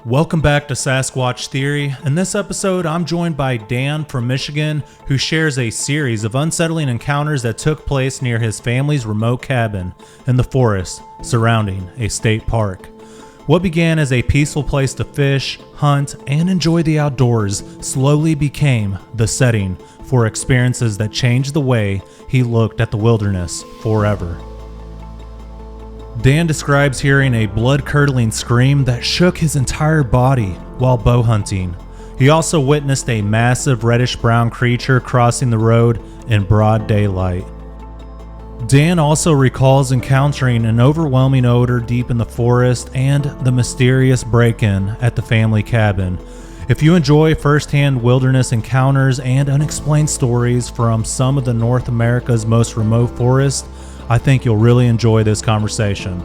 Welcome back to Sasquatch Theory. In this episode, I'm joined by Dan from Michigan, who shares a series of unsettling encounters that took place near his family's remote cabin in the forest surrounding a state park. What began as a peaceful place to fish, hunt, and enjoy the outdoors slowly became the setting for experiences that changed the way he looked at the wilderness forever. Dan describes hearing a blood-curdling scream that shook his entire body while bow hunting. He also witnessed a massive reddish-brown creature crossing the road in broad daylight. Dan also recalls encountering an overwhelming odor deep in the forest and the mysterious break-in at the family cabin. If you enjoy first-hand wilderness encounters and unexplained stories from some of the North America's most remote forests, I think you'll really enjoy this conversation.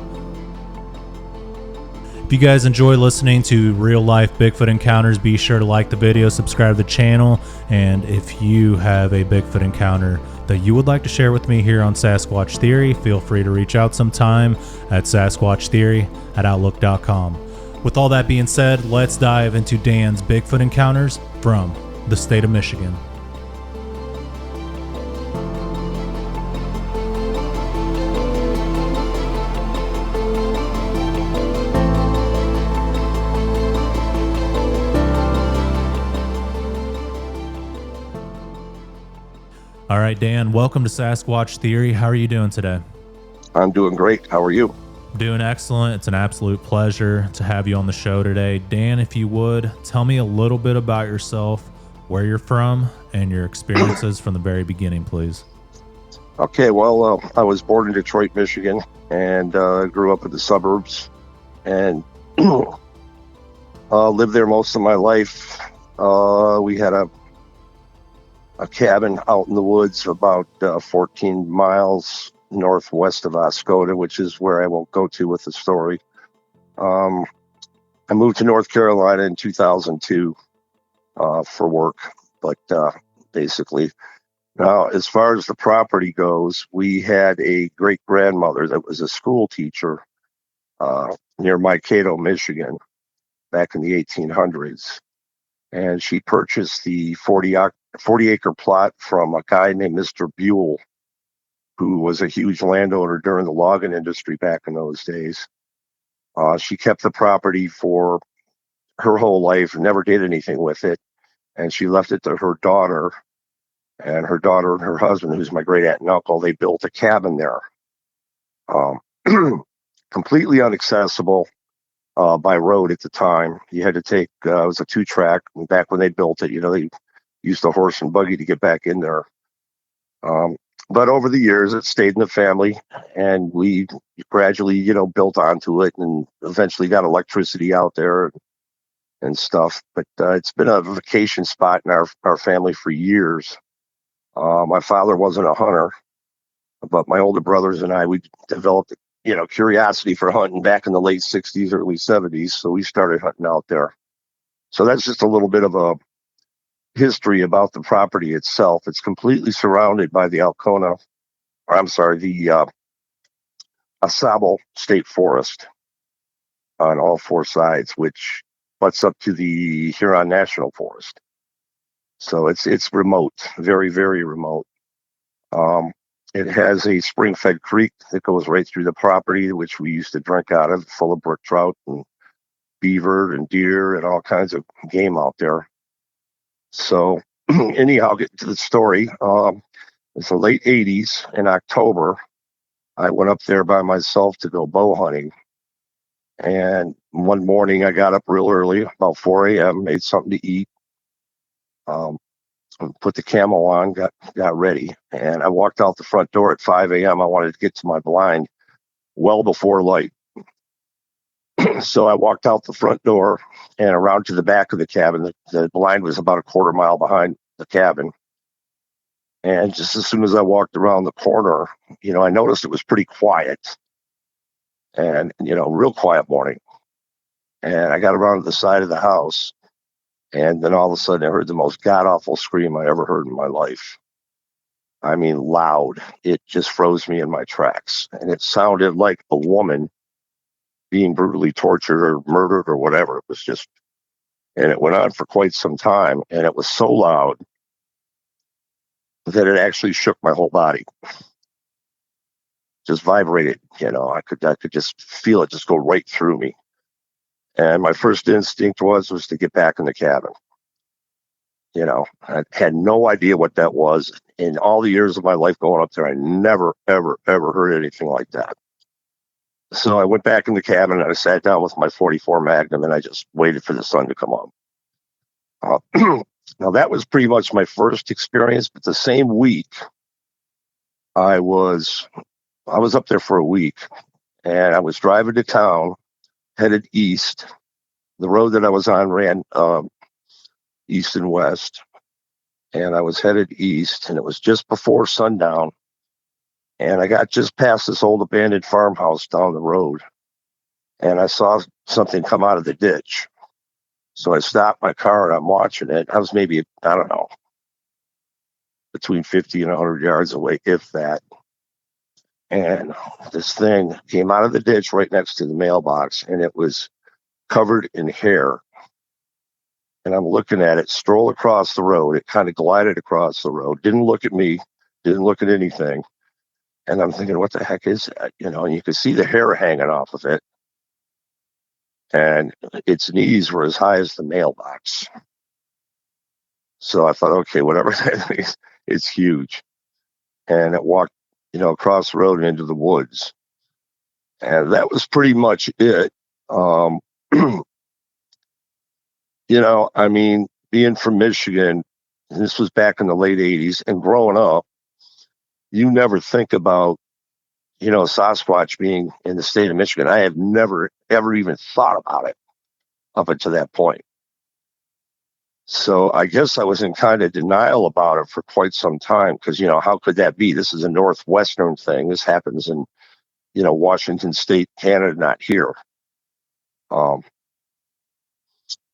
If you guys enjoy listening to real-life Bigfoot encounters, be sure to like the video, subscribe to the channel, and if you have a Bigfoot encounter that you would like to share with me here on Sasquatch Theory, feel free to reach out sometime at sasquatchtheory@outlook.com. With all that being said, let's dive into Dan's Bigfoot encounters from the state of Michigan. All right, Dan, welcome to Sasquatch Theory. How are you doing today? I'm doing great. How are you? Doing excellent. It's an absolute pleasure to have you on the show today. Dan, if you would, tell me a little bit about yourself, where you're from, and your experiences from the very beginning, please. Okay, well, I was born in Detroit, Michigan, and grew up in the suburbs, and lived there most of my life. We had a cabin out in the woods about 14 miles northwest of Oscoda, which is where I will go to with the story. I moved to North Carolina in 2002 for work, but basically, now as far as the property goes, we had a great-grandmother that was a school teacher near Mankato, Michigan, back in the 1800s. And she purchased the 40-acre plot from a guy named Mr. Buell, who was a huge landowner during the logging industry back in those days. She kept the property for her whole life, never did anything with it, and she left it to her daughter. And her daughter and her husband, who's my great aunt and uncle, they built a cabin there. Completely inaccessible by road at the time. You had to take, it was a 2-track. Back when they built it, they used a horse and buggy to get back in there. But over the years, it stayed in the family, and we gradually, built onto it and eventually got electricity out there and stuff. But it's been a vacation spot in our family for years. My father wasn't a hunter, but my older brothers and I, we developed curiosity for hunting back in the late 60s, early 70s. So we started hunting out there. So that's just a little bit of a history about the property itself. It's completely surrounded by the the Au Sable State Forest on all 4 sides, which butts up to the Huron National Forest. So it's remote, very, very remote. It has a spring-fed creek that goes right through the property, which we used to drink out of, full of brook trout and beaver and deer and all kinds of game out there. So anyhow, I'll get to the story. It's the late 80s in October. I went up there by myself to go bow hunting. And one morning I got up real early, about 4 a.m., made something to eat. Put the camo on, got ready, and I walked out the front door at 5 a.m. I wanted to get to my blind well before light. So I walked out the front door and around to the back of the cabin. The blind was about a quarter mile behind the cabin. And just as soon as I walked around the corner, I noticed it was pretty quiet. And, real quiet morning. And I got around to the side of the house. And then all of a sudden I heard the most god-awful scream I ever heard in my life. I mean, loud. It just froze me in my tracks. And it sounded like a woman being brutally tortured or murdered or whatever. It was just, and it went on for quite some time, and it was so loud that it actually shook my whole body. Just vibrated, I could just feel it just go right through me. And my first instinct was to get back in the cabin. I had no idea what that was. In all the years of my life going up there, I never, ever, ever heard anything like that. So I went back in the cabin and I sat down with my 44 Magnum and I just waited for the sun to come up. Now that was pretty much my first experience, but the same week I was up there for a week and I was driving to town, headed east. The road that I was on ran east and west, and I was headed east, and it was just before sundown, and I got just past this old abandoned farmhouse down the road, and I saw something come out of the ditch. So I stopped my car and I'm watching it. I was maybe, I don't know, between 50 and 100 yards away, if that. And this thing came out of the ditch right next to the mailbox, and it was covered in hair. And I'm looking at it stroll across the road. It kind of glided across the road, didn't look at me, didn't look at anything. And I'm thinking, what the heck is that? And you could see the hair hanging off of it. And its knees were as high as the mailbox. So I thought, okay, whatever that is, it's huge. And it walked, across the road and into the woods. And that was pretty much it. Being from Michigan, this was back in the late 80s, and growing up, you never think about, Sasquatch being in the state of Michigan. I have never, ever even thought about it up until that point. So I guess I was in kind of denial about it for quite some time because, how could that be? This is a Northwestern thing. This happens in, Washington State, Canada, not here.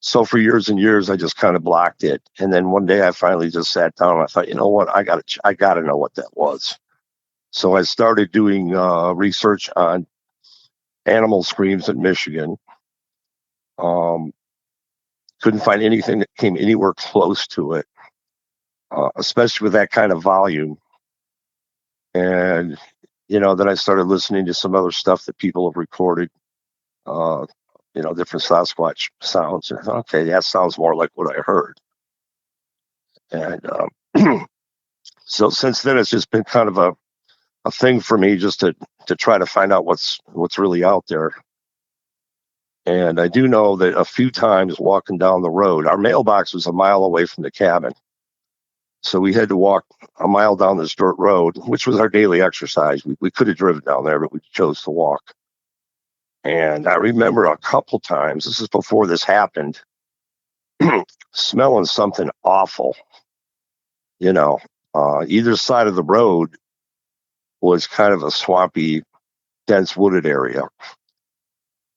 So for years and years, I just kind of blocked it. And then one day I finally just sat down and I thought, you know what, I gotta know what that was. So I started doing research on animal screams in Michigan. Couldn't find anything that came anywhere close to it, especially with that kind of volume. And, then I started listening to some other stuff that people have recorded, different Sasquatch sounds. And I thought, okay, that sounds more like what I heard. And so since then, it's just been kind of a thing for me just to try to find out what's really out there. And I do know that a few times walking down the road, our mailbox was a mile away from the cabin. So we had to walk a mile down this dirt road, which was our daily exercise. We could have driven down there, but we chose to walk. And I remember a couple times, this is before this happened, smelling something awful. Either side of the road was kind of a swampy, dense wooded area.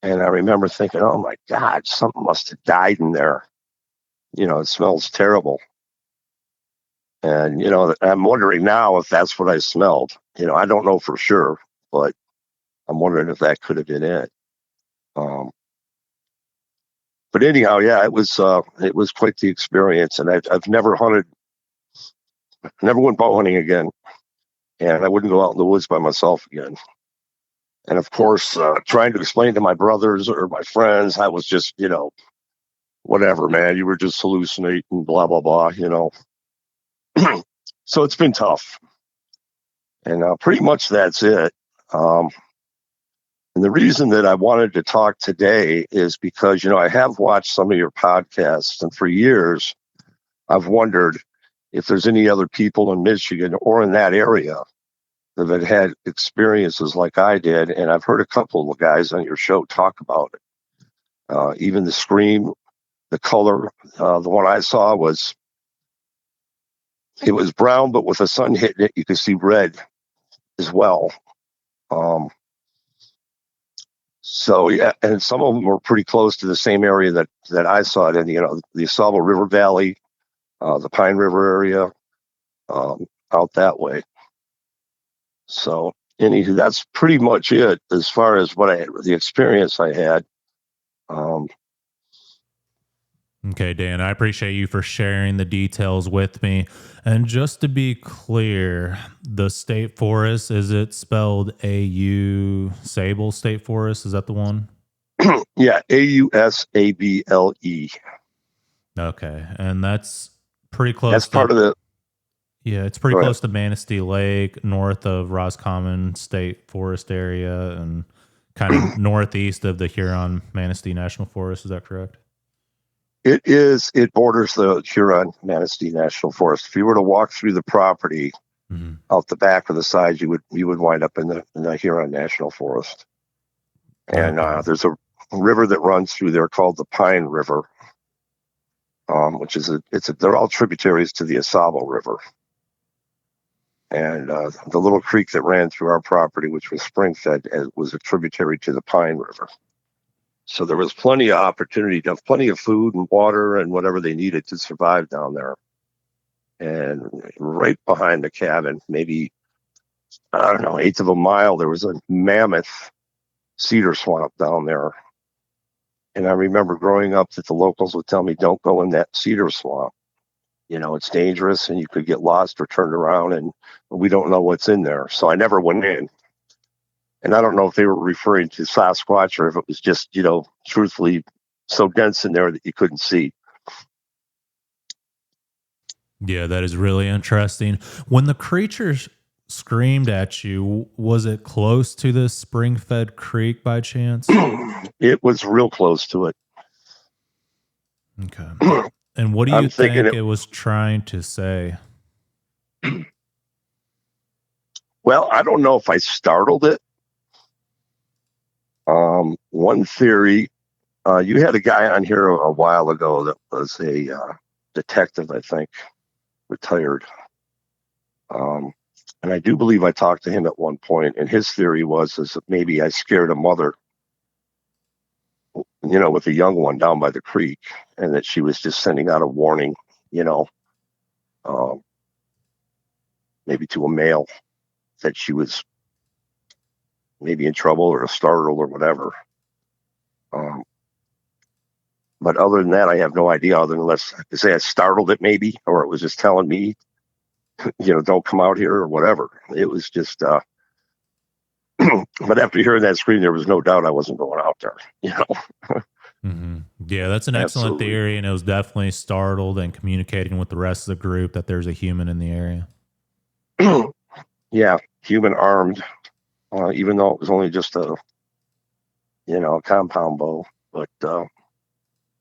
And I remember thinking, oh my God, something must have died in there. It smells terrible. And, I'm wondering now if that's what I smelled. I don't know for sure, but I'm wondering if that could have been it. But anyhow, yeah, it was quite the experience. And I've never hunted, never went bow hunting again. And I wouldn't go out in the woods by myself again. And of course, trying to explain to my brothers or my friends, I was just, whatever, man, you were just hallucinating, blah, blah, blah, So it's been tough. And pretty much that's it. And the reason that I wanted to talk today is because, I have watched some of your podcasts, and for years, I've wondered if there's any other people in Michigan or in that area that have had experiences like I did. And I've heard a couple of guys on your show talk about it. Even the scream, the color, the one I saw it was brown, but with the sun hitting it, you could see red as well. So yeah, and some of them were pretty close to the same area that I saw it in, the Au Sable River Valley, the Pine River area, out that way. So anywho, that's pretty much it as far as the experience I had. Okay, Dan, I appreciate you for sharing the details with me. And just to be clear, the state forest, is it spelled Au Sable State Forest? Is that the one? Yeah, AUSABLE. Okay. And that's pretty That's close part to, of the. yeah, it's pretty Go ahead. close to Manistee Lake, north of Roscommon State Forest area, and kind of northeast of the Huron Manistee National Forest. Is that correct? It is. It borders the Huron Manistee National Forest. If you were to walk through the property Mm-hmm. out the back or the sides, you would wind up in the Huron National Forest. And Okay. there's a river that runs through there called the Pine River, which is they're all tributaries to the Au Sable River. And the little creek that ran through our property, which was spring fed, was a tributary to the Pine River. So there was plenty of opportunity to have plenty of food and water and whatever they needed to survive down there. And right behind the cabin, maybe, I don't know, eighth of a mile, there was a mammoth cedar swamp down there. And I remember growing up that the locals would tell me, don't go in that cedar swamp. It's dangerous and you could get lost or turned around and we don't know what's in there. So I never went in. And I don't know if they were referring to Sasquatch or if it was just, truthfully so dense in there that you couldn't see. Yeah, that is really interesting. When the creatures screamed at you, was it close to the spring-fed creek by chance? It was real close to it. Okay. And what do you I'm thinking think it was trying to say? Well, I don't know if I startled it. One theory, you had a guy on here a while ago that was a detective, I think, retired. And I do believe I talked to him at one point, and his theory is that maybe I scared a mother, with a young one down by the creek, and that she was just sending out a warning, um, maybe to a male that she was maybe in trouble or startled or whatever. But other than that, I have no idea. Other than unless I say I startled it, maybe, or it was just telling me, don't come out here or whatever. It was just. But after hearing that scream, there was no doubt I wasn't going out there. Mm-hmm. Yeah, that's an excellent Absolutely. theory, and it was definitely startled and communicating with the rest of the group that there's a human in the area. Yeah, human armed, even though it was only just a compound bow. But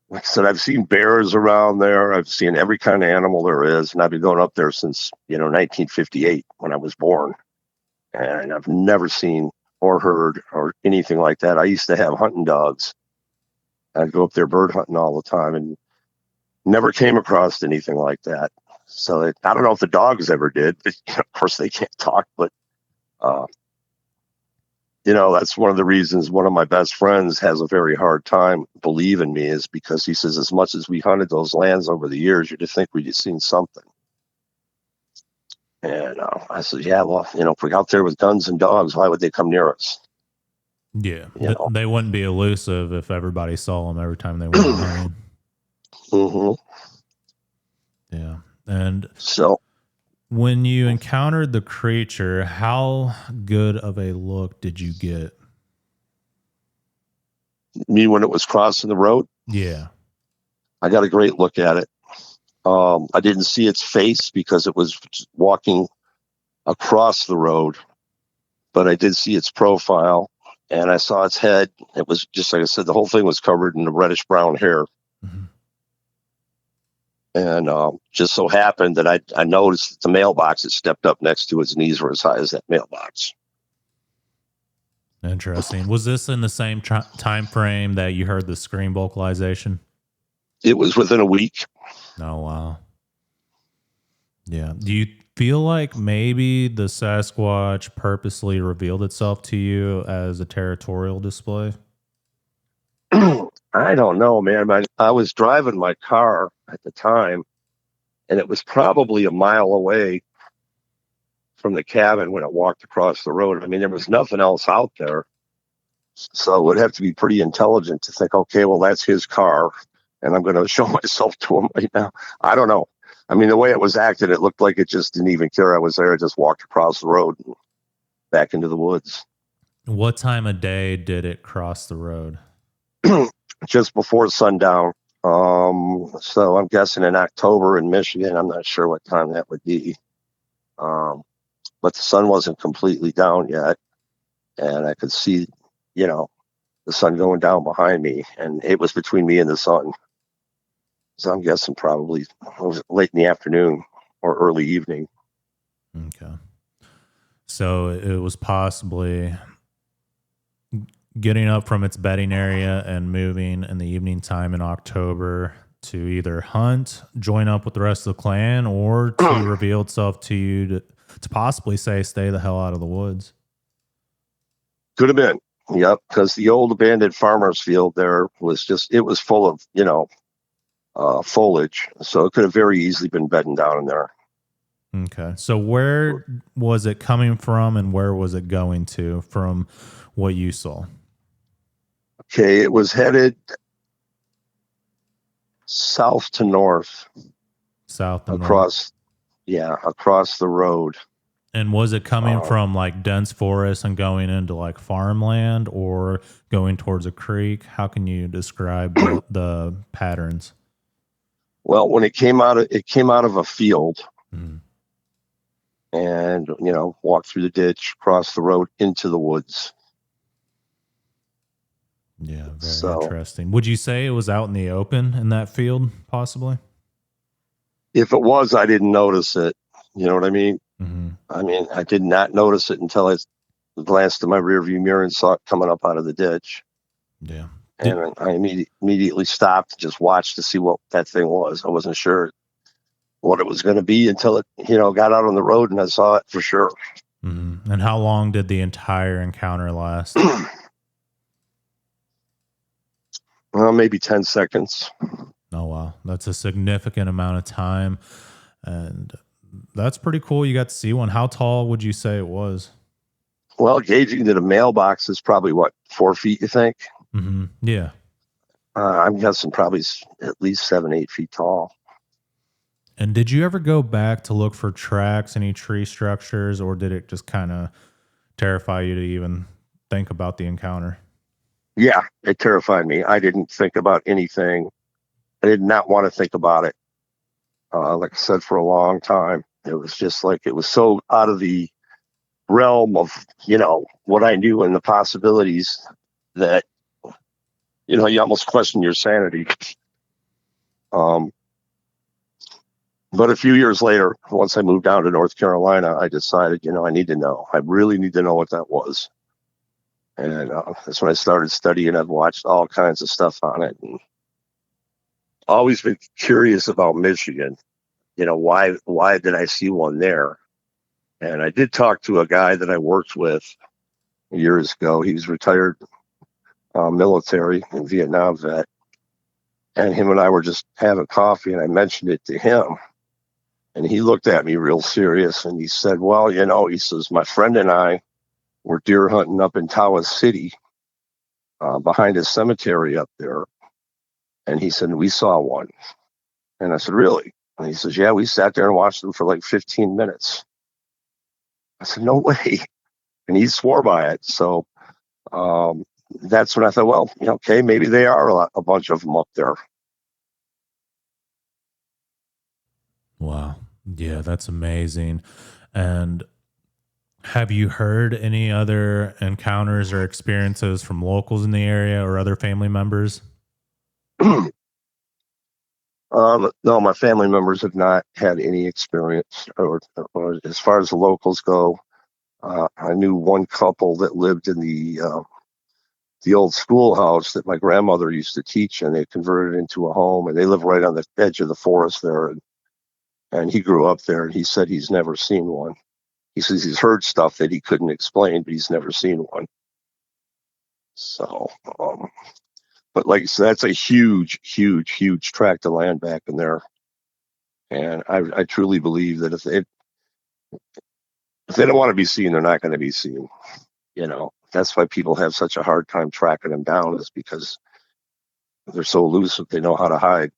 like I said, I've seen bears around there. I've seen every kind of animal there is, and I've been going up there since 1958 when I was born, and I've never seen or heard or anything like that. I used to have hunting dogs. I'd go up there bird hunting all the time, and never came across anything like that. So I don't know if the dogs ever did. Of course, they can't talk, but uh, that's one of the reasons one of my best friends has a very hard time believing me is because he says, as much as we hunted those lands over the years, you'd think we'd seen something. And I said, yeah, well, if we're out there with guns and dogs, why would they come near us? Yeah, they wouldn't be elusive if everybody saw them every time they went hunting. Mm-hmm. Yeah, and so when you encountered the creature, how good of a look did you get? Me when it was crossing the road, Yeah. I got a great look at it. I didn't see its face because it was walking across the road, but I did see its profile and I saw its head. It was just like I said, the whole thing was covered in the reddish brown hair. Mm-hmm. And just so happened that I noticed that the mailbox that stepped up next to its knees were as high as that mailbox. Interesting. Was this in the same time frame that you heard the scream vocalization? It was within a week. Oh, wow. Yeah. Do you feel like maybe the Sasquatch purposely revealed itself to you as a territorial display? I don't know, man. I was driving my car at the time, and it was probably a mile away from the cabin when it walked across the road. I mean, there was nothing else out there. So it would have to be pretty intelligent to think, okay, well, that's his car, and I'm going to show myself to him right now. I don't know. I mean, the way it was acted, it looked like it just didn't even care I was there. It just walked across the road and back into the woods. What time of day did it cross the road? Just before sundown. So I'm guessing in October in Michigan. I'm not sure what time that would be. But the sun wasn't completely down yet, and I could see, the sun going down behind me, and it was between me and the sun. So I'm guessing probably it was late in the afternoon or early evening. Okay. So it was possibly getting up from its bedding area and moving in the evening time in October to either hunt, join up with the rest of the clan, or to reveal itself to you to possibly say, stay the hell out of the woods. Could have been. Yep. Because the old abandoned farmer's field there it was full of foliage. So it could have very easily been bedding down in there. Okay. So where was it coming from and where was it going to from what you saw? Okay. It was headed south to north. South and across, across the road. And was it coming from like dense forest and going into like farmland or going towards a creek? How can you describe the patterns? Well, when it came out of a field, and walked through the ditch, crossed the road into the woods. Yeah, very interesting. Would you say it was out in the open in that field, possibly? If it was, I didn't notice it. You know what I mean? Mm-hmm. I mean, I did not notice it until I glanced in my rearview mirror and saw it coming up out of the ditch. Yeah. And I immediately stopped, just watched to see what that thing was. I wasn't sure what it was going to be until it, got out on the road and I saw it for sure. Mm-hmm. And how long did the entire encounter last? Well, maybe 10 seconds. Oh, wow. That's a significant amount of time. And that's pretty cool. You got to see one. How tall would you say it was? Well, gauging that a mailbox is probably 4 feet, you think? Mm-hmm. Yeah. I'm guessing probably at least 7-8 feet tall. And did you ever go back to look for tracks, any tree structures, or did it just kind of terrify you to even think about the encounter? Yeah, it terrified me. I didn't think about anything. I did not want to think about it. Like I said, for a long time, it was just like it was so out of the realm of, what I knew and the possibilities that, you almost question your sanity. But a few years later, once I moved down to North Carolina, I decided, I need to know. I really need to know what that was. And that's when I started studying. I've watched all kinds of stuff on it and always been curious about Michigan. Why did I see one there? And I did talk to a guy that I worked with years ago. He was retired military and Vietnam vet. And him and I were just having coffee and I mentioned it to him. And he looked at me real serious and he said, well, he says, my friend and I were deer hunting up in Tawas City behind a cemetery up there. And he said, we saw one. And I said, really? And he says, yeah, we sat there and watched them for like 15 minutes. I said, no way. And he swore by it. So that's when I thought, well, okay, maybe they are a bunch of them up there. Wow. Yeah, that's amazing. And have you heard any other encounters or experiences from locals in the area or other family members? No, my family members have not had any experience, or as far as the locals go. I knew one couple that lived in the old schoolhouse that my grandmother used to teach, and they converted it into a home, and they live right on the edge of the forest there. And he grew up there, and he said he's never seen one. He says he's heard stuff that he couldn't explain, but he's never seen one. So, but like I said, that's a huge, huge, huge tract of land back in there. And I truly believe that If they don't want to be seen, they're not going to be seen. That's why people have such a hard time tracking them down, is because they're so elusive. They know how to hide.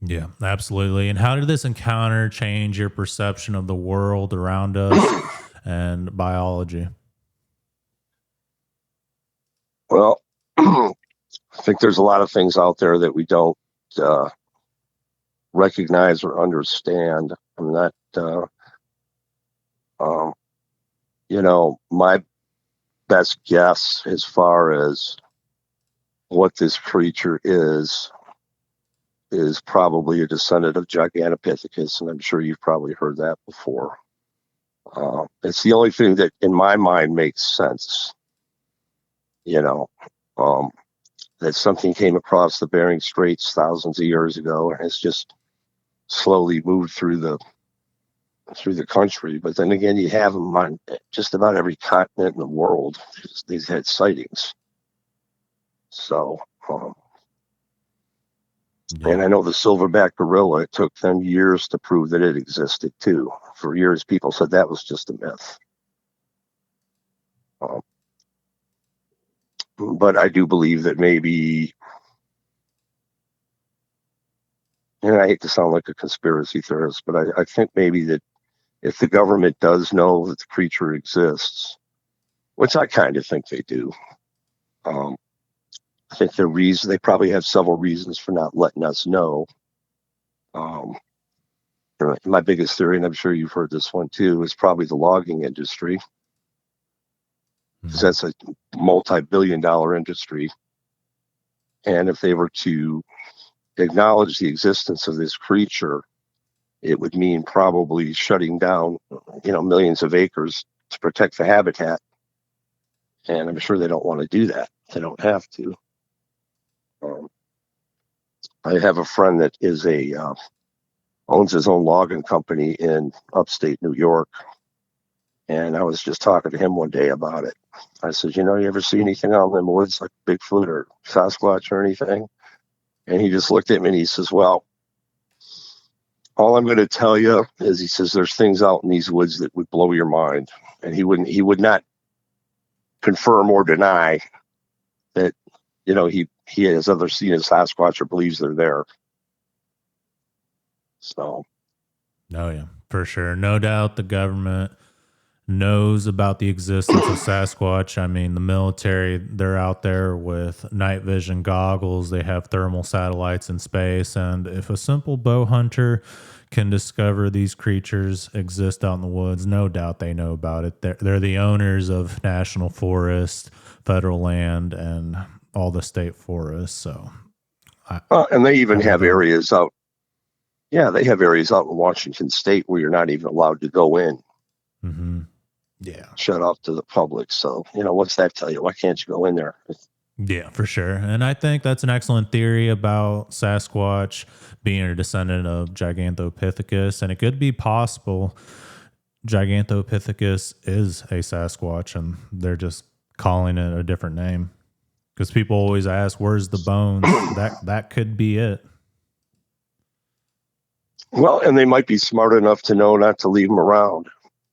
Yeah, absolutely. And how did this encounter change your perception of the world around us and biology? Well, I think there's a lot of things out there that we don't uh, recognize or understand. I'm not, um, my best guess as far as what this creature is probably a descendant of Gigantopithecus, and I'm sure you've probably heard that before. It's the only thing that, in my mind, makes sense. Um, that something came across the Bering Straits thousands of years ago and has just slowly moved through the country. But then again, you have them on just about every continent in the world. These had sightings. So, and I know the silverback gorilla, it took them years to prove that it existed too. For years, people said that was just a myth. But I do believe that maybe, and I hate to sound like a conspiracy theorist, but I think maybe that if the government does know that the creature exists, which I kind of think they do, I think they probably have several reasons for not letting us know. My biggest theory, and I'm sure you've heard this one too, is probably the logging industry, because that's a multi-billion-dollar industry. And if they were to acknowledge the existence of this creature, it would mean probably shutting down, millions of acres to protect the habitat. And I'm sure they don't want to do that. They don't have to. I have a friend that is owns his own logging company in upstate New York. And I was just talking to him one day about it. I said, you ever see anything out in the woods like Bigfoot or Sasquatch or anything? And he just looked at me and he says, well, all I'm going to tell you is, he says, there's things out in these woods that would blow your mind. And he would not confirm or deny that, he has ever seen a Sasquatch or believes they're there. So. Oh, yeah, for sure. No doubt the government knows about the existence of Sasquatch. I mean, the military, they're out there with night vision goggles. They have thermal satellites in space. And if a simple bow hunter can discover these creatures exist out in the woods, no doubt they know about it. They're the owners of national forest, federal land, and all the state forests. So, and they even have areas out. Yeah, they have areas out in Washington State where you're not even allowed to go in. Mm-hmm. Yeah. Shut off to the public. So, what's that tell you? Why can't you go in there? Yeah, for sure. And I think that's an excellent theory about Sasquatch being a descendant of Gigantopithecus. And it could be possible Gigantopithecus is a Sasquatch and they're just calling it a different name. Because people always ask, where's the bones? That could be it. Well, and they might be smart enough to know not to leave them around.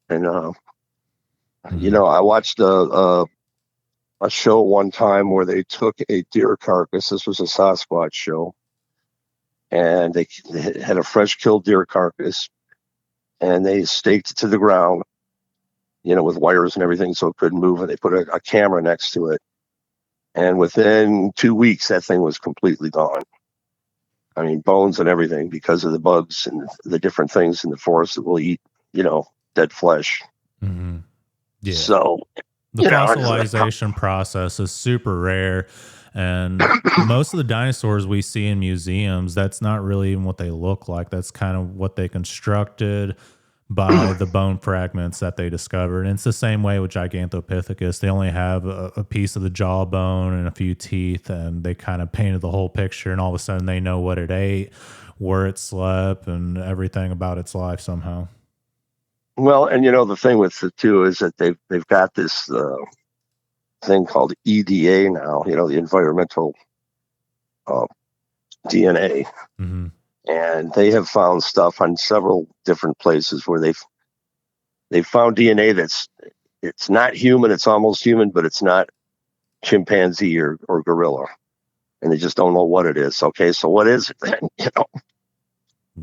And, I watched a show one time where they took a deer carcass. This was a Sasquatch show. And they had a fresh killed deer carcass. And they staked it to the ground, with wires and everything so it couldn't move. And they put a camera next to it. And within 2 weeks, that thing was completely gone. I mean, bones and everything, because of the bugs and the different things in the forest that will eat, dead flesh. Mm-hmm. Yeah. So the fossilization process is super rare. And most of the dinosaurs we see in museums, that's not really even what they look like. That's kind of what they constructed by the bone fragments that they discovered. And it's the same way with Gigantopithecus. They only have a piece of the jawbone and a few teeth, and they kind of painted the whole picture, and all of a sudden they know what it ate, where it slept, and everything about its life somehow. Well, and the thing with it too is that they've got this thing called EDA now, the environmental DNA. Mm-hmm. and they have found stuff on several different places where they've found DNA it's not human, it's almost human, but it's not chimpanzee or gorilla, and they just don't know what it is. Okay, so what is it then?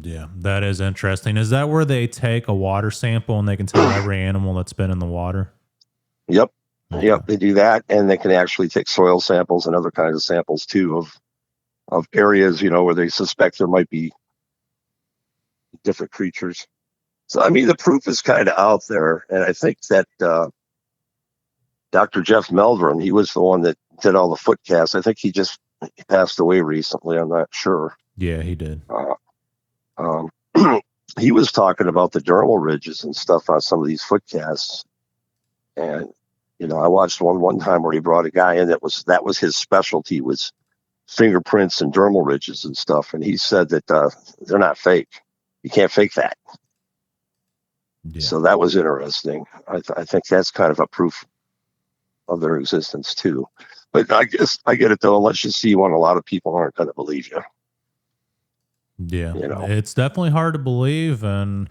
Yeah, that is interesting. Is that where they take a water sample and they can tell every animal that's been in the water? Yep. Okay. Yep, they do that, and they can actually take soil samples and other kinds of samples too of areas, where they suspect there might be different creatures. So I mean, the proof is kind of out there, and I think that Dr. Jeff Meldrum, he was the one that did all the foot casts. I think he passed away recently. I'm not sure. Yeah, he did. Um, he was talking about the dermal ridges and stuff on some of these foot casts, and I watched one time where he brought a guy in that was his specialty, was fingerprints and dermal ridges and stuff, and he said that they're not fake. You can't fake that. Yeah. So that was interesting. I think that's kind of a proof of their existence too. But I guess I get it though. Unless you see one, a lot of people aren't going to believe you. Yeah, it's definitely hard to believe, and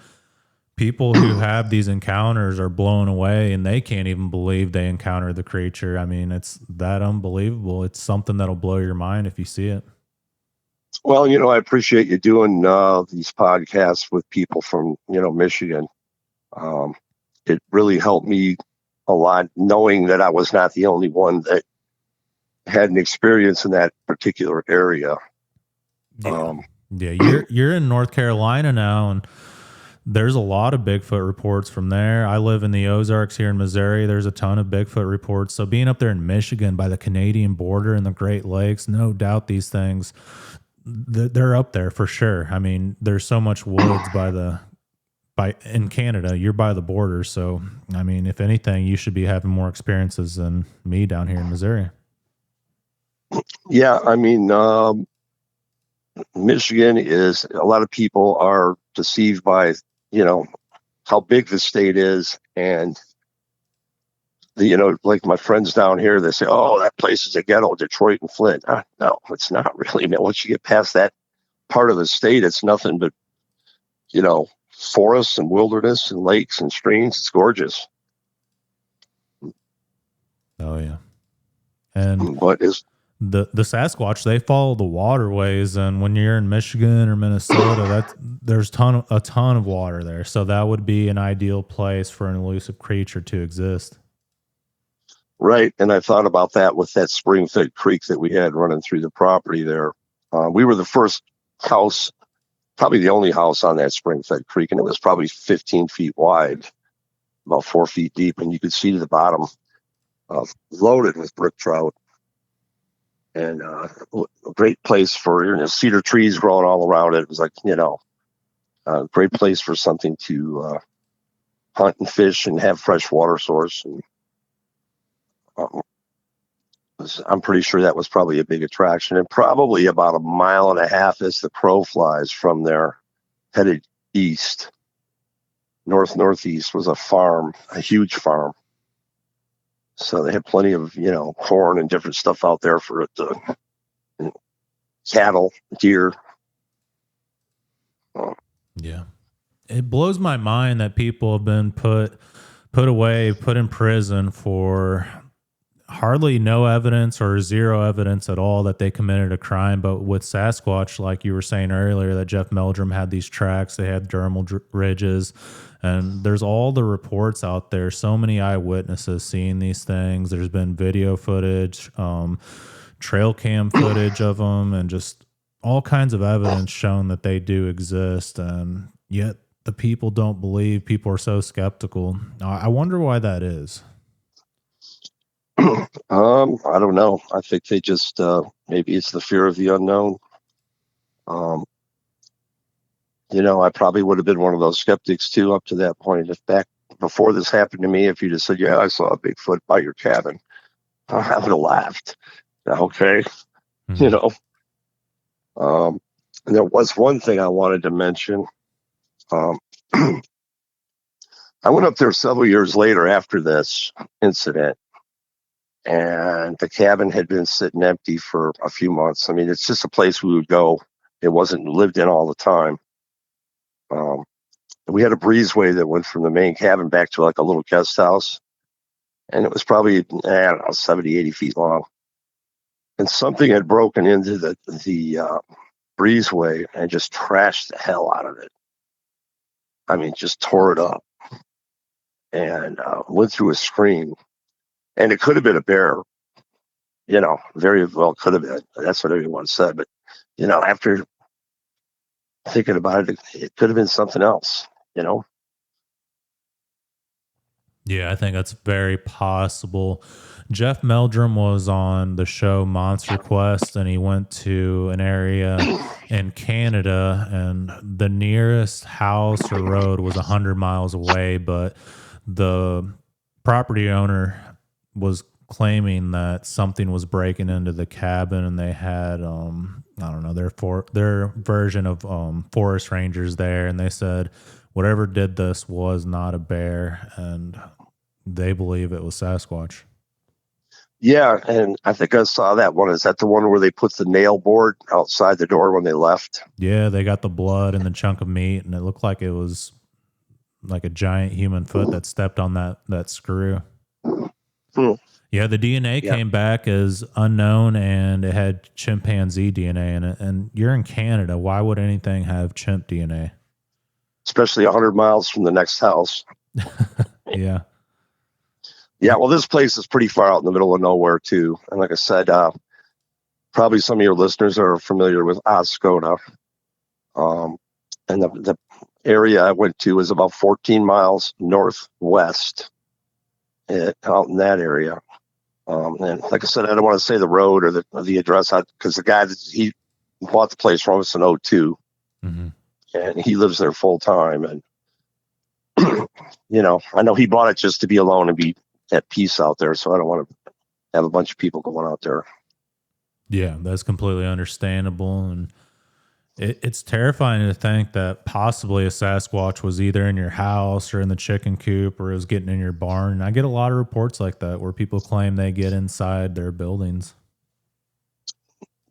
people who have these encounters are blown away, and they can't even believe they encountered the creature. I mean, it's that unbelievable. It's something that'll blow your mind if you see it. Well, I appreciate you doing these podcasts with people from, Michigan. It really helped me a lot, knowing that I was not the only one that had an experience in that particular area. Yeah, you're in North Carolina now, and there's a lot of Bigfoot reports from there. I live in the Ozarks here in Missouri. There's a ton of Bigfoot reports. So being up there in Michigan by the Canadian border and the Great Lakes, no doubt these things, they're up there for sure. I mean, there's so much woods in Canada. You're by the border. So, I mean, if anything, you should be having more experiences than me down here in Missouri. Yeah, I mean, Michigan is, a lot of people are deceived by, how big the state is. And, like my friends down here, they say, oh, that place is a ghetto, Detroit and Flint. No, it's not really. Once you get past that part of the state, it's nothing but, forests and wilderness and lakes and streams. It's gorgeous. Oh, yeah. And but is the Sasquatch, they follow the waterways, and when you're in Michigan or Minnesota, there's a ton of water there, so that would be an ideal place for an elusive creature to exist. Right, and I thought about that with that spring-fed creek that we had running through the property there. We were the first house, probably the only house on that spring-fed creek, and it was probably 15 feet wide, about 4 feet deep, and you could see to the bottom, loaded with brook trout. And a great place for cedar trees growing all around it. It was like, a great place for something to hunt and fish and have fresh water source. And I'm pretty sure that was probably a big attraction. And probably about a mile and a half as the crow flies from there, headed east. Northeast was a farm, a huge farm. So they had plenty of, corn and different stuff out there for it to, cattle, deer. Yeah. It blows my mind that people have been put away, put in prison for hardly no evidence or zero evidence at all that they committed a crime. But with Sasquatch, like you were saying earlier, that Jeff Meldrum had these tracks, they had dermal ridges, and there's all the reports out there. So many eyewitnesses seeing these things. There's been video footage, trail cam footage of them, and just all kinds of evidence showing that they do exist. And yet the people don't believe. People are so skeptical. I wonder why that is. I don't know. I think they just maybe it's the fear of the unknown. I probably would have been one of those skeptics too up to that point. If back before this happened to me, if you just said, "Yeah, I saw a Bigfoot by your cabin," I would have laughed. Okay, Mm-hmm. And there was one thing I wanted to mention. I went up there several years later after this incident, and the cabin had been sitting empty for a few months. I mean, it's just a place we would go It wasn't lived in all the time. We had a breezeway that went from the main cabin back to like a little guest house, and it was probably, I don't know, 70, 80 feet long. And something had broken into the breezeway and just trashed the hell out of it. I mean, just tore it up and went through a screen. And it could have been a bear, very well could have been. That's what everyone said. But, after thinking about it, it could have been something else. Yeah, I think that's very possible. Jeff Meldrum was on the show Monster Quest, and he went to an area in Canada, and the nearest house or road was 100 miles away, but the property owner was claiming that something was breaking into the cabin, and they had I don't know, their version of forest rangers there, and they said whatever did this was not a bear, and they believe it was Sasquatch. Yeah, and I think I saw that one. Is that the one where they put the nail board outside the door when they left? Yeah, they got the blood and the chunk of meat, and it looked like it was like a giant human foot that stepped on that screw. Hmm. Yeah, the DNA came back as unknown, and it had chimpanzee DNA in it. And you're in Canada. Why would anything have chimp DNA? Especially 100 miles from the next house. Yeah. Yeah, well, this place is pretty far out in the middle of nowhere, too. And like I said, probably some of your listeners are familiar with Oscoda. And the area I went to is about 14 miles northwest out in that area. And like I said, I don't want to say the road or the address because the guy he bought the place from us in 2002, and he lives there full time. And I know he bought it just to be alone and be at peace out there. So I don't want to have a bunch of people going out there. Yeah, that's completely understandable. And it's terrifying to think that possibly a Sasquatch was either in your house or in the chicken coop or is getting in your barn. And I get a lot of reports like that where people claim they get inside their buildings.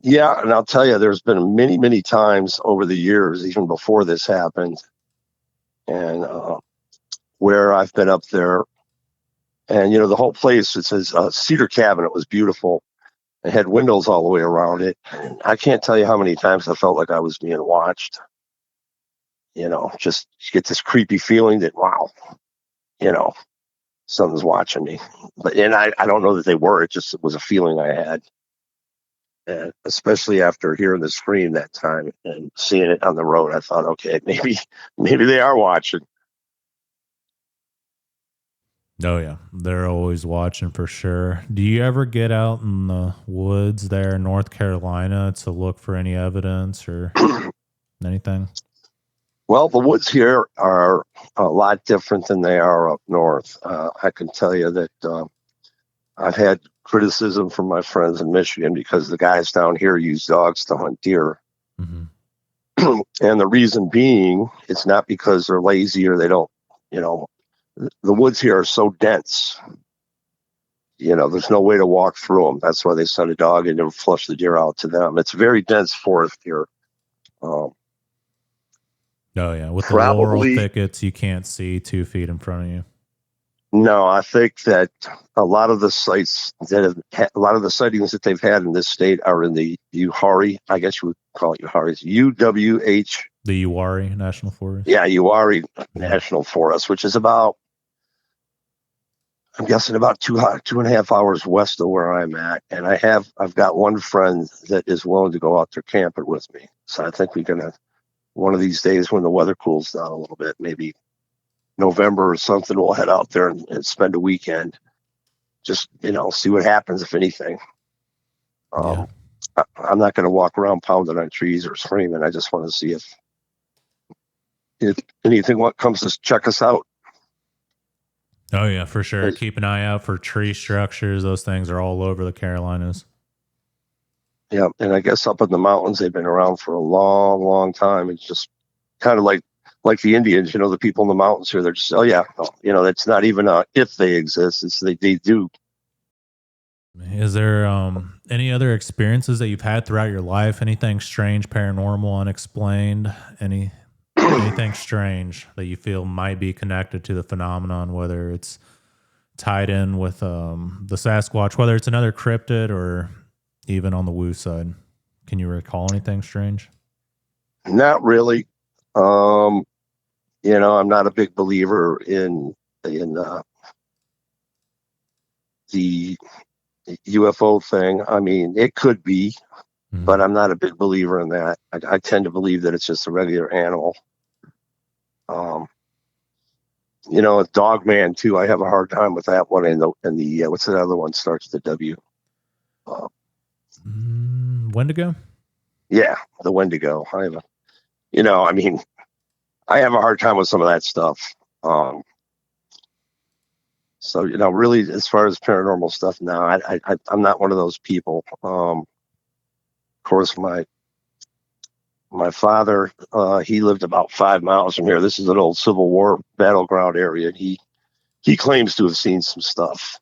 Yeah, and I'll tell you, there's been many, many times over the years, even before this happened, and where I've been up there. And, the whole place, it says cedar cabin. It was beautiful. It had windows all the way around it. And I can't tell you how many times I felt like I was being watched. Just get this creepy feeling that, wow, something's watching me. And I don't know that they were. It was a feeling I had. And especially after hearing the scream that time and seeing it on the road, I thought, okay, maybe they are watching. Oh, yeah. They're always watching for sure. Do you ever get out in the woods there in North Carolina to look for any evidence or anything? Well, the woods here are a lot different than they are up north. I can tell you that I've had criticism from my friends in Michigan because the guys down here use dogs to hunt deer. And the reason being, it's not because they're lazy or they don't, the woods here are so dense. There's no way to walk through them. That's why they send a dog in and flush the deer out to them. It's very dense forest here. Oh, yeah. With the laurel thickets, you can't see 2 feet in front of you. No, I think that a lot of the sites a lot of the sightings that they've had in this state are in the Uwharrie. I guess you would call it Uwharrie. UWH. The Uwharrie National Forest. Yeah, Uwharrie National Forest, which is about, I'm guessing about 2.5 hours west of where I'm at. And I've got one friend that is willing to go out there camping with me. So I think we're gonna, one of these days when the weather cools down a little bit, maybe November or something, we'll head out there and spend a weekend. Just, see what happens, if anything. I'm not going to walk around pounding on trees or screaming. I just want to see if anything what comes to check us out. Oh, yeah, for sure. Keep an eye out for tree structures. Those things are all over the Carolinas. Yeah, and I guess up in the mountains, they've been around for a long, long time. It's just kind of like the Indians, the people in the mountains here, they're just, it's not even if they exist, it's they do. Is there any other experiences that you've had throughout your life? Anything strange, paranormal, unexplained? Anything strange that you feel might be connected to the phenomenon, whether it's tied in with the Sasquatch, whether it's another cryptid or even on the woo side? Can you recall anything strange? Not really. I'm not a big believer in the UFO thing. I mean, it could be, but I'm not a big believer in that. I tend to believe that it's just a regular animal. A dog man too. I have a hard time with that one. And the what's that other one starts with the W? Wendigo? Yeah, the Wendigo. I have a hard time with some of that stuff. So really, as far as paranormal stuff, no, I'm not one of those people. Of course, my father, he lived about 5 miles from here. This is an old Civil War battleground area. He claims to have seen some stuff.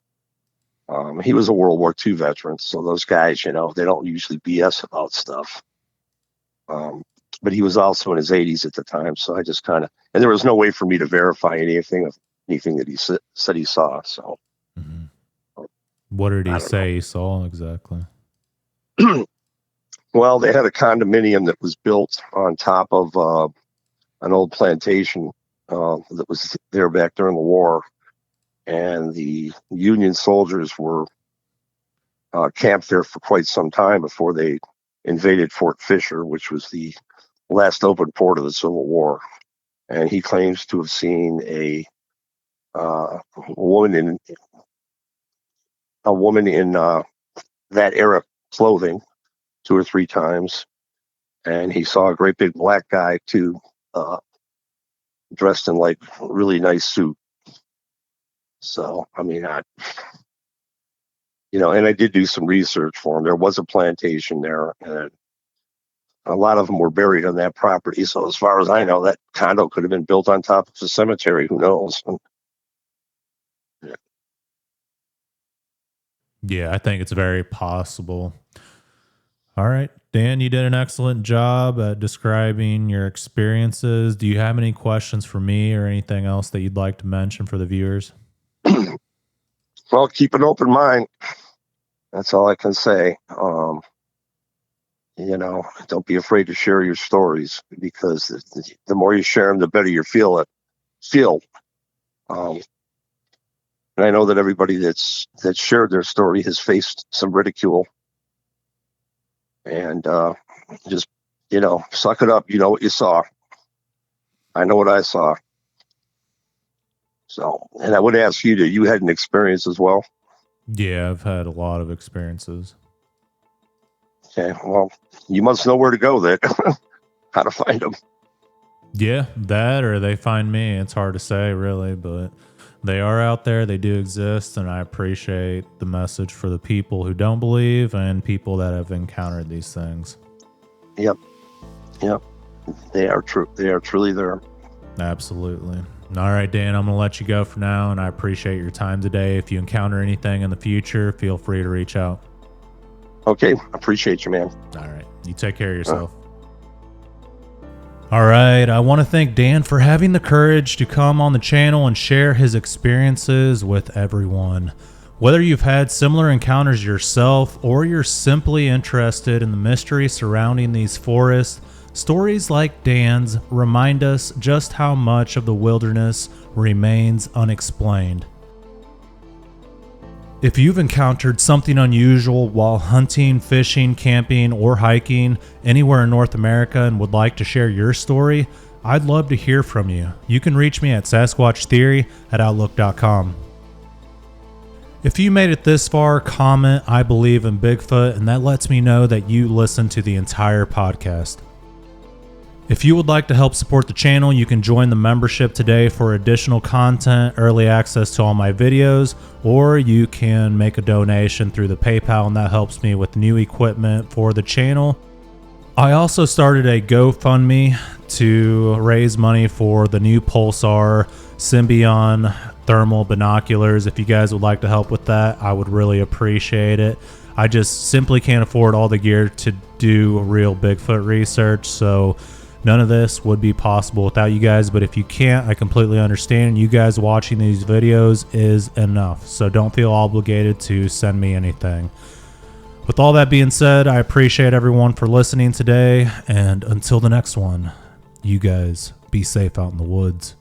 He was a World War II veteran, so those guys, they don't usually BS about stuff. But he was also in his 80s at the time, so I just kind of, and there was no way for me to verify anything that he said he saw. So, what did he say he saw exactly? Well, they had a condominium that was built on top of an old plantation that was there back during the war, and the Union soldiers were camped there for quite some time before they invaded Fort Fisher, which was the last open port of the Civil War. And he claims to have seen a woman in that era clothing 2 or 3 times, and he saw a great big black guy too, dressed in like a really nice suit. So I mean, and I did do some research for him. There was a plantation there, and a lot of them were buried on that property. So as far as I know, that condo could have been built on top of a cemetery. Who knows? Yeah, I think it's very possible. All right, Dan, you did an excellent job at describing your experiences. Do you have any questions for me or anything else that you'd like to mention for the viewers? Well, keep an open mind. That's all I can say. Don't be afraid to share your stories, because the more you share them, the better you feel. And I know that everybody that's shared their story has faced some ridicule, and just suck it up. You know what you saw. I know what I saw. So, and I would ask you had an experience as well? Yeah, I've had a lot of experiences. Okay, well, you must know where to go then. How to find them. Yeah, that or they find me. It's hard to say, really, but they are out there. They do exist, and I appreciate the message for the people who don't believe and people that have encountered these things. Yep. They are true. They are truly there. Absolutely. All right, Dan, I'm going to let you go for now, and I appreciate your time today. If you encounter anything in the future, feel free to reach out. Okay, appreciate you, man. All right, you take care of yourself. All right, I want to thank Dan for having the courage to come on the channel and share his experiences with everyone. Whether you've had similar encounters yourself or you're simply interested in the mystery surrounding these forests, stories like Dan's remind us just how much of the wilderness remains unexplained. If you've encountered something unusual while hunting, fishing, camping, or hiking anywhere in North America and would like to share your story, I'd love to hear from you. You can reach me at sasquatchtheory@outlook.com. If you made it this far, comment "I believe in Bigfoot," and that lets me know that you listened to the entire podcast. If you would like to help support the channel, you can join the membership today for additional content, early access to all my videos, or you can make a donation through the PayPal, and that helps me with new equipment for the channel. I also started a GoFundMe to raise money for the new Pulsar Symbion thermal binoculars. If you guys would like to help with that, I would really appreciate it. I just simply can't afford all the gear to do real Bigfoot research, so none of this would be possible without you guys. But if you can't, I completely understand. You guys watching these videos is enough, so don't feel obligated to send me anything. With all that being said, I appreciate everyone for listening today, and until the next one, you guys be safe out in the woods.